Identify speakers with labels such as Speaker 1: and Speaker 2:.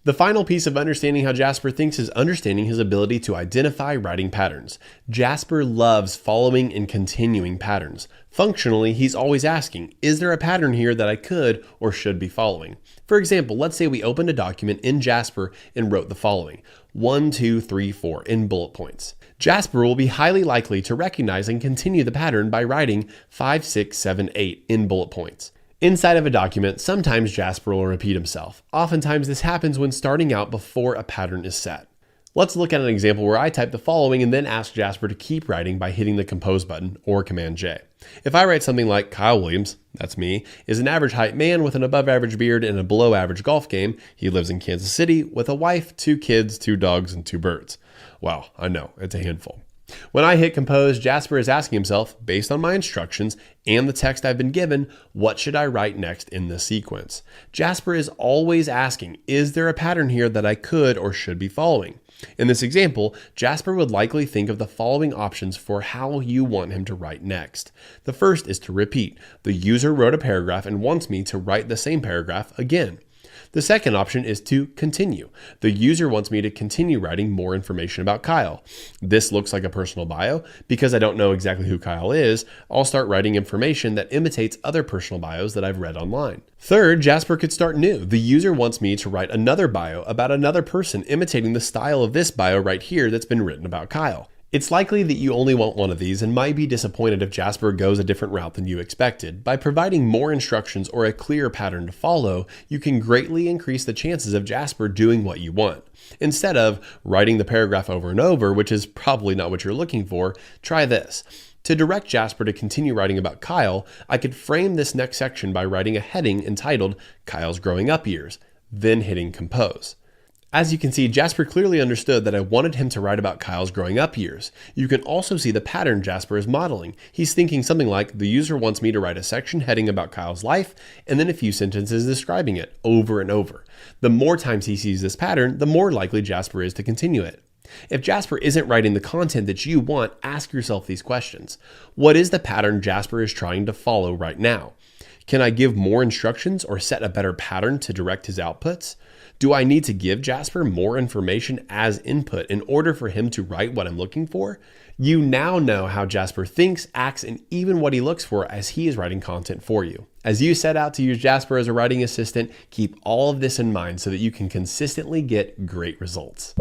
Speaker 1: The final piece of understanding how Jasper thinks is understanding his ability to identify writing patterns. Jasper loves following and continuing patterns. Functionally, he's always asking, is there a pattern here that I could or should be following? For example, let's say we opened a document in Jasper and wrote the following: 1, 2, 3, 4 in bullet points. Jasper will be highly likely to recognize and continue the pattern by writing 5, 6, 7, 8 in bullet points. Inside of a document, sometimes Jasper will repeat himself. Oftentimes this happens when starting out before a pattern is set. Let's look at an example where I type the following and then ask Jasper to keep writing by hitting the compose button or Command J. If I write something like Kyle Williams, that's me, is an average height man with an above average beard and a below average golf game. He lives in Kansas City with a wife, 2 kids, 2 dogs, and 2 birds. Wow, I know, it's a handful. When I hit compose, Jasper is asking himself, based on my instructions and the text I've been given, what should I write next in this sequence? Jasper is always asking, is there a pattern here that I could or should be following? In this example, Jasper would likely think of the following options for how you want him to write next. The first is to repeat. The user wrote a paragraph and wants me to write the same paragraph again. The second option is to continue. The user wants me to continue writing more information about Kyle. This looks like a personal bio. Because I don't know exactly who Kyle is, I'll start writing information that imitates other personal bios that I've read online. Third, Jasper could start new. The user wants me to write another bio about another person imitating the style of this bio right here that's been written about Kyle. It's likely that you only want one of these and might be disappointed if Jasper goes a different route than you expected. By providing more instructions or a clear pattern to follow, you can greatly increase the chances of Jasper doing what you want. Instead of writing the paragraph over and over, which is probably not what you're looking for, try this. To direct Jasper to continue writing about Kyle, I could frame this next section by writing a heading entitled Kyle's Growing Up Years, then hitting compose. As you can see, Jasper clearly understood that I wanted him to write about Kyle's growing up years. You can also see the pattern Jasper is modeling. He's thinking something like, the user wants me to write a section heading about Kyle's life, and then a few sentences describing it over and over. The more times he sees this pattern, the more likely Jasper is to continue it. If Jasper isn't writing the content that you want, ask yourself these questions. What is the pattern Jasper is trying to follow right now? Can I give more instructions or set a better pattern to direct his outputs? Do I need to give Jasper more information as input in order for him to write what I'm looking for? You now know how Jasper thinks, acts, and even what he looks for as he is writing content for you. As you set out to use Jasper as a writing assistant, keep all of this in mind so that you can consistently get great results.